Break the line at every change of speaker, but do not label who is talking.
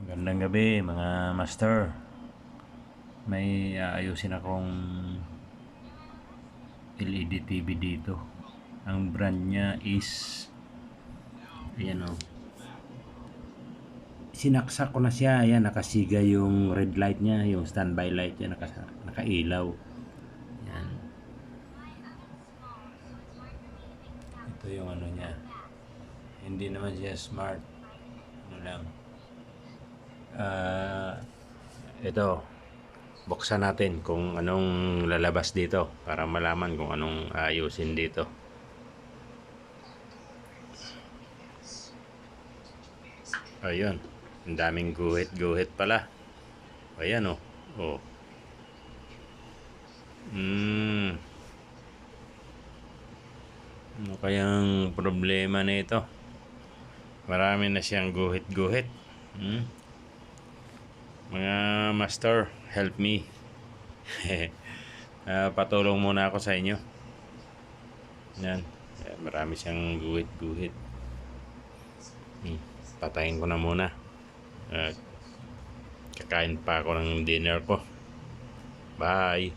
Magandang gabi mga master. May aayusin akong LED TV dito. Ang brand niya is ayan o. Sinaksak ko na siya. Ayan, nakasiga yung red light niya, yung standby light niya, nakailaw. Ayan. Ito yung ano niya. Hindi naman siya smart. Ano lang. Ito. Buksan natin kung anong lalabas dito para malaman kung anong ayusin dito. Ayun, ang daming guhit pala. Ayan oh. Oh. Ano kayang problema nito? Marami na siyang guhit. Mga master, help me. Patulong muna ako sa inyo. Yan. Marami siyang guhit. Patayin ko na muna. Kakain pa ako ng dinner ko. Bye.